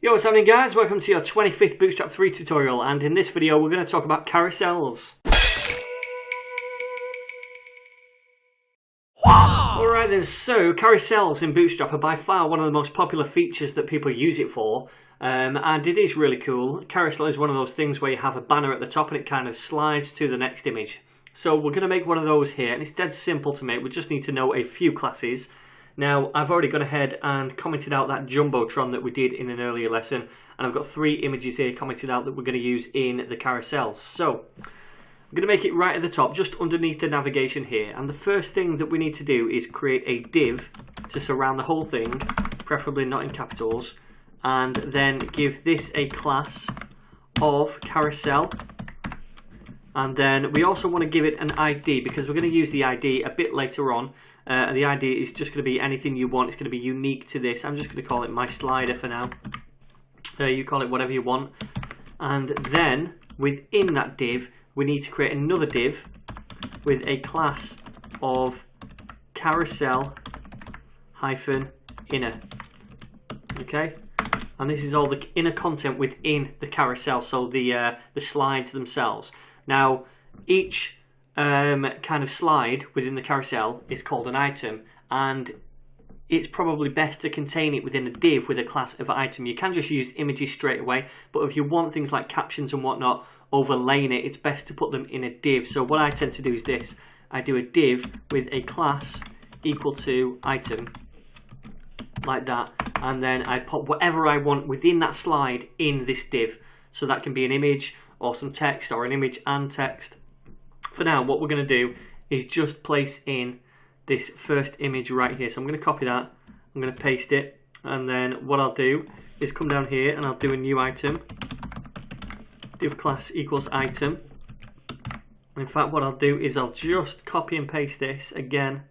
Yo, what's happening guys? Welcome to your 25th Bootstrap 3 tutorial, and in this video we're going to talk about carousels. Alright then, so carousels in Bootstrap are by far one of the most popular features that people use it for, and it is really cool. Carousel is one of those things where you have a banner at the top and it kind of slides to the next image. So we're going to make one of those here, and it's dead simple to make. We just need to know a few classes. Now, I've already gone ahead and commented out that Jumbotron that we did in an earlier lesson, and I've got 3 images here commented out that we're going to use in the carousel. So, I'm going to make it right at the top, just underneath the navigation here, and the first thing that we need to do is create a div to surround the whole thing, preferably not in capitals, and then give this a class of carousel. And then we also want to give it an ID, because we're going to use the ID a bit later on. The ID is just going to be anything you want. It's going to be unique to this. I'm just going to call it my slider for now. You call it whatever you want. And then within that div, we need to create another div with a class of carousel -inner. Okay? And this is all the inner content within the carousel, so the slides themselves. Now, each kind of slide within the carousel is called an item, and it's probably best to contain it within a div with a class of item. You can just use images straight away, but if you want things like captions and whatnot overlaying it, it's best to put them in a div. So what I tend to do is this. I do a div with a class equal to item, like that, and then I put whatever I want within that slide in this div. So that can be an image or some text, or an image and text. For now, what we're going to do is just place in this first image right here. So I'm going to copy that, I'm going to paste it, and then what I'll do is come down here and I'll do a new item, div class equals item. In fact, what I'll do is I'll just copy and paste this again,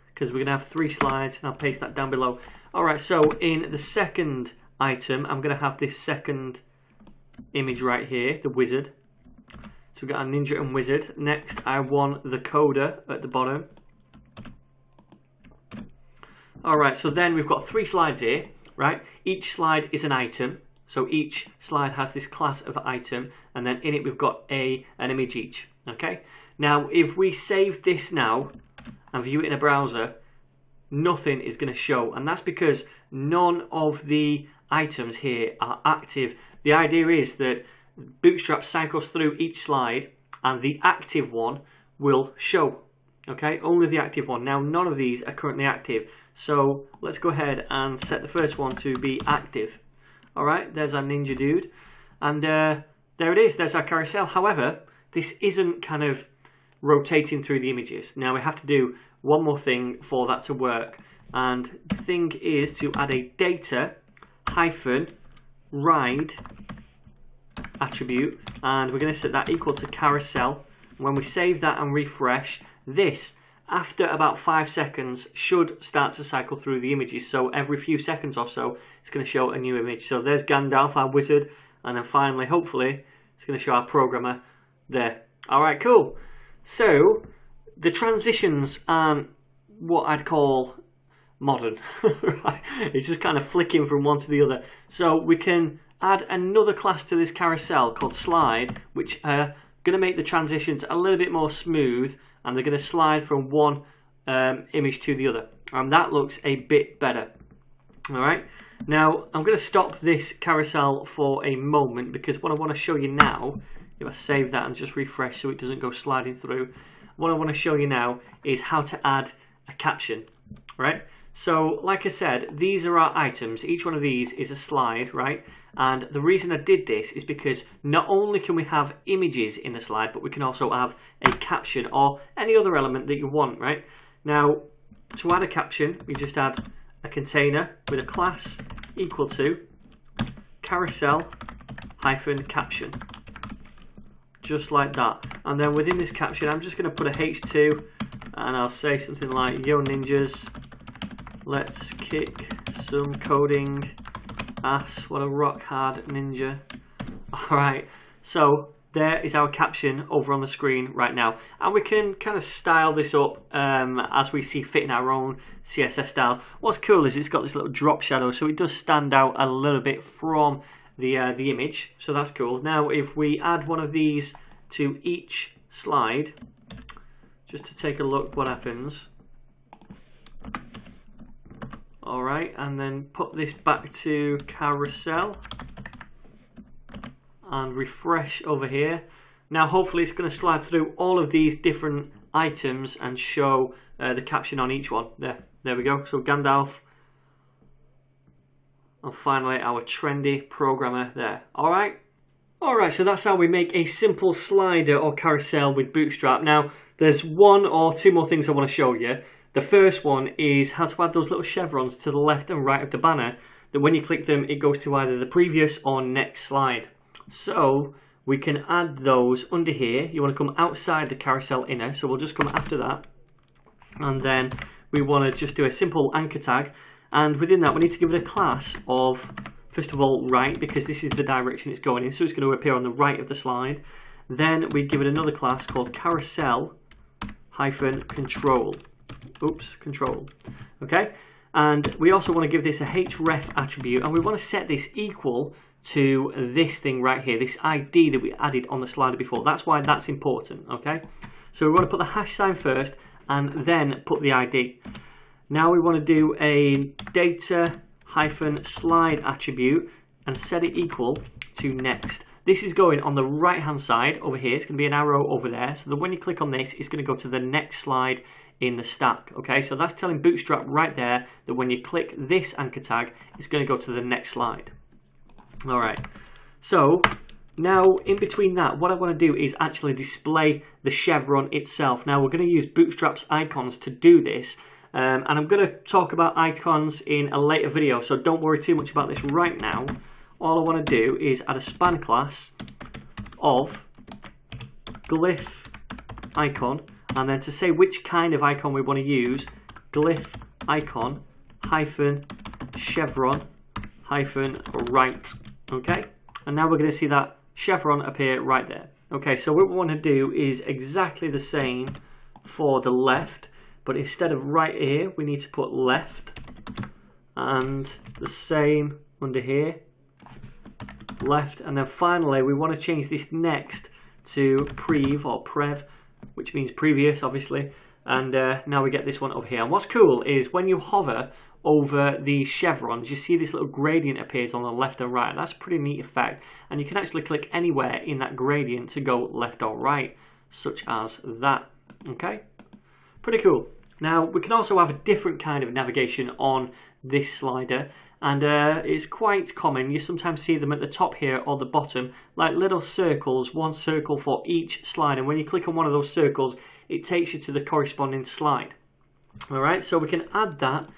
because we're going to have 3 slides, and I'll paste that down below. Alright, so in the second item, I'm going to have this second image right here, the wizard. So we've got a ninja and wizard. Next, I want the coder at the bottom. Alright, so then we've got 3 slides here, right? Each slide is an item. So each slide has this class of item, and then in it we've got an image each. Okay? Now, if we save this now and view it in a browser, nothing is going to show, and that's because none of the items here are active. The idea is that Bootstrap cycles through each slide, and the active one will show. Okay, only the active one. Now, none of these are currently active, so let's go ahead and set the first one to be active. Alright, there's our ninja dude, and there it is, there's our carousel. However, this isn't kind of rotating through the images. Now we have to do one more thing for that to work, and the thing is to add a data -ride attribute, and we're going to set that equal to carousel. When we save that and refresh, this after about 5 seconds should start to cycle through the images. So every few seconds or so it's going to show a new image. So there's Gandalf, our wizard, and then finally, hopefully, it's going to show our programmer there. Alright, cool. So the transitions aren't what I'd call modern. Right? It's just kind of flicking from one to the other. So we can add another class to this carousel called slide, which are going to make the transitions a little bit more smooth, and they're going to slide from one image to the other, and that looks a bit better. Alright, now I'm going to stop this carousel for a moment, because what I want to show you now, if I save that and just refresh so it doesn't go sliding through, what I want to show you now is how to add a caption. Right? So, like I said, these are our items. Each one of these is a slide, right? And the reason I did this is because not only can we have images in the slide, but we can also have a caption or any other element that you want, right? Now, to add a caption, we just add a container with a class equal to carousel-caption. Just like that. And then within this caption, I'm just going to put a H2, and I'll say something like, "Yo ninjas, let's kick some coding ass, what a rock hard ninja." Alright, so there is our caption over on the screen right now, and we can kind of style this up as we see fit in our own CSS styles. What's cool is it's got this little drop shadow, so it does stand out a little bit from the image, so that's cool. Now if we add one of these to each slide, just to take a look what happens. Alright, and then put this back to carousel and refresh over here. Now hopefully it's going to slide through all of these different items and show the caption on each one. There we go. So Gandalf, and finally our trendy programmer there. Alright, so that's how we make a simple slider or carousel with Bootstrap. Now there's one or two more things I want to show you. The first one is how to add those little chevrons to the left and right of the banner, that when you click them it goes to either the previous or next slide. So we can add those under here. You want to come outside the carousel inner, so we'll just come after that, and then we want to just do a simple anchor tag, and within that we need to give it a class of, first of all, right, because this is the direction it's going in, so it's going to appear on the right of the slide. Then we give it another class called carousel -control. Control. Okay, and we also want to give this a href attribute, and we want to set this equal to this thing right here, this ID that we added on the slider before. That's why that's important. Okay, so we want to put the hash sign first and then put the ID. Now we want to do a data-slide attribute and set it equal to next. This is going on the right hand side over here. It's going to be an arrow over there, so that when you click on this it's going to go to the next slide in the stack. Okay, so that's telling Bootstrap right there that when you click this anchor tag it's going to go to the next slide. Alright, so now in between that, what I want to do is actually display the chevron itself. Now we're going to use Bootstrap's icons to do this, and I'm going to talk about icons in a later video, so don't worry too much about this right now. All I want to do is add a span class of glyph icon, and then to say which kind of icon we want to use, glyph icon -chevron -right. Okay, and now we're going to see that chevron appear right there. Okay, so what we want to do is exactly the same for the left, but instead of right here we need to put left, and the same under here, left, and then finally we want to change this next to prev, which means previous obviously, and now we get this one over here. And what's cool is when you hover over these chevrons, you see this little gradient appears on the left and right, and that's a pretty neat effect, and you can actually click anywhere in that gradient to go left or right, such as that. Okay, pretty cool. Now we can also have a different kind of navigation on this slider, and it's quite common. You sometimes see them at the top here or the bottom, like little circles, one circle for each slide, and when you click on one of those circles it takes you to the corresponding slide. Alright, so we can add that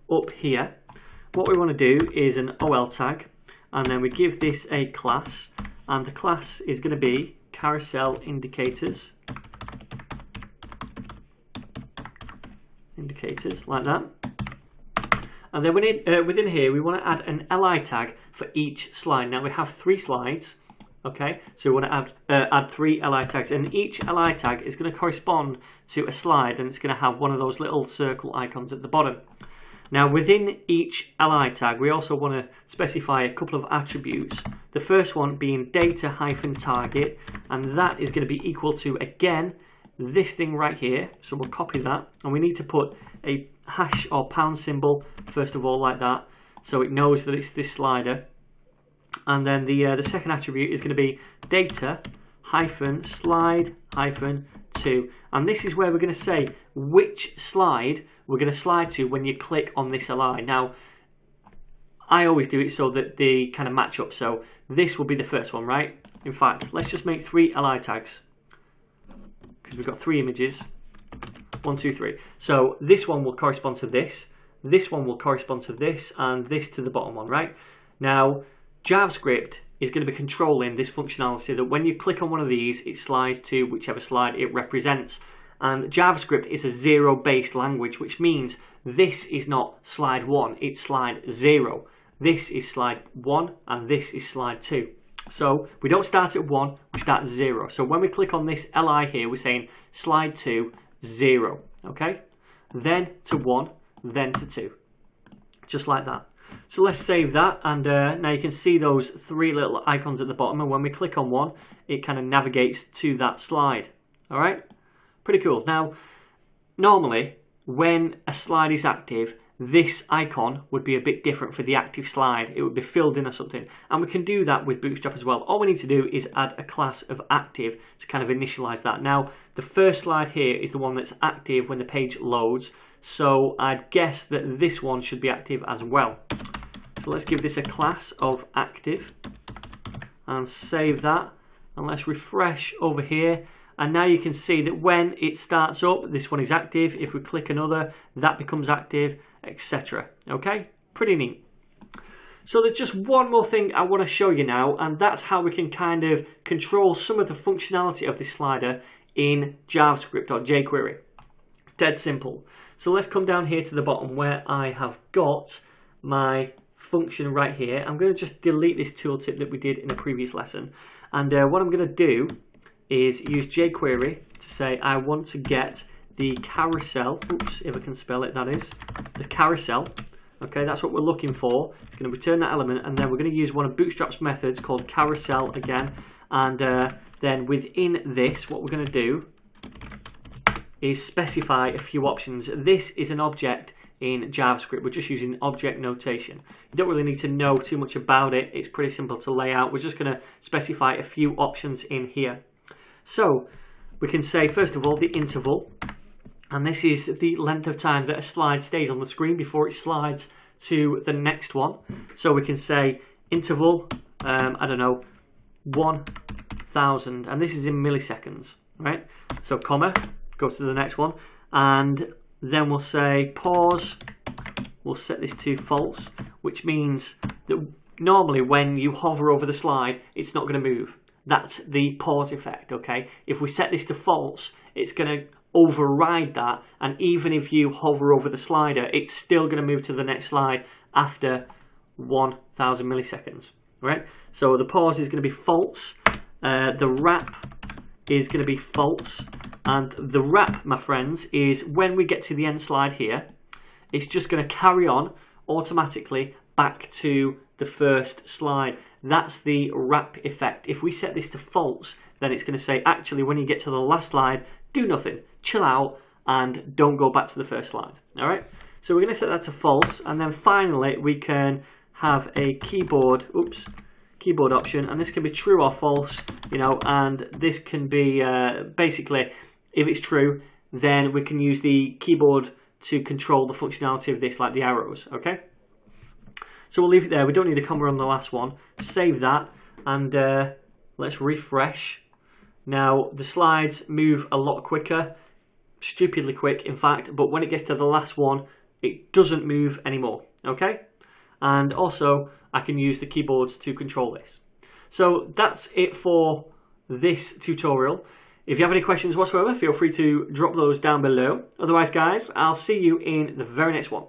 up here. What we want to do is an OL tag, and then we give this a class, and the class is going to be carousel indicators like that. And then within here we want to add an li tag for each slide. Now we have 3 slides, okay, so we want to add 3 li tags, and each li tag is going to correspond to a slide, and it's going to have one of those little circle icons at the bottom. Now within each li tag we also want to specify a couple of attributes. The first one being data-target, and that is going to be equal to, again, this thing right here. So we'll copy that, and we need to put a hash or pound symbol first of all, like that, so it knows that it's this slider. And then the second attribute is going to be data-slide-2, and this is where we're going to say which slide we're going to slide to when you click on this li. Now I always do it so that they kind of match up, so this will be the first one, right? In fact, let's just make 3 li tags, because we've got 3 images. 1, 2, 3. So this one will correspond to this one will correspond to this, and this to the bottom one, right? Now JavaScript is going to be controlling this functionality, that when you click on one of these it slides to whichever slide it represents. And JavaScript is a 0-based language, which means this is not slide 1, it's slide 0. This is slide 1 and this is slide 2. So we don't start at 1, we start at 0. So when we click on this LI here, we're saying slide to 0, okay? Then to 1, then to 2, just like that. So let's save that, and now you can see those 3 little icons at the bottom, and when we click on one, it kind of navigates to that slide. All right, pretty cool. Now, normally, when a slide is active, this icon would be a bit different for the active slide. It would be filled in or something, and we can do that with Bootstrap as well. All we need to do is add a class of active to kind of initialize that. Now, the first slide here is the one that's active when the page loads, so I'd guess that this one should be active as well. So let's give this a class of active and save that, and let's refresh over here. And now you can see that when it starts up, this one is active. If we click another, that becomes active, etc. Okay, pretty neat. So there's just one more thing I want to show you now, and that's how we can kind of control some of the functionality of this slider in JavaScript or jQuery. Dead simple. So let's come down here to the bottom where I have got my function right here. I'm going to just delete this tooltip that we did in the previous lesson. And what I'm going to do is use jQuery to say I want to get the carousel, oops, if I can spell it, that is, the carousel. Okay, that's what we're looking for. It's going to return that element, and then we're going to use one of Bootstrap's methods called carousel again. And then within this, what we're going to do is specify a few options. This is an object in JavaScript. We're just using object notation. You don't really need to know too much about it. It's pretty simple to lay out. We're just going to specify a few options in here. So we can say, first of all, the interval, and this is the length of time that a slide stays on the screen before it slides to the next one. So we can say interval, I don't know, 1000, and this is in milliseconds, right? So comma, go to the next one, and then we'll say pause. We'll set this to false, which means that normally when you hover over the slide, it's not going to move. That's the pause effect, okay? If we set this to false, it's going to override that, and even if you hover over the slider, it's still going to move to the next slide after 1000 milliseconds, right? So the pause is going to be false, the wrap is going to be false, and the wrap, my friends, is when we get to the end slide here, it's just going to carry on automatically back to the first slide. That's the wrap effect. If we set this to false, then it's going to say, actually, when you get to the last slide, do nothing, chill out, and don't go back to the first slide. All right. So we're going to set that to false, and then finally we can have a keyboard option, and this can be true or false, you know, and this can be basically, if it's true, then we can use the keyboard to control the functionality of this, like the arrows. Okay. So we'll leave it there. We don't need a comma on the last one. Save that, and let's refresh. Now the slides move a lot quicker, stupidly quick in fact, but when it gets to the last one, it doesn't move anymore, okay? And also, I can use the keyboards to control this. So that's it for this tutorial. If you have any questions whatsoever, feel free to drop those down below. Otherwise, guys, I'll see you in the very next one.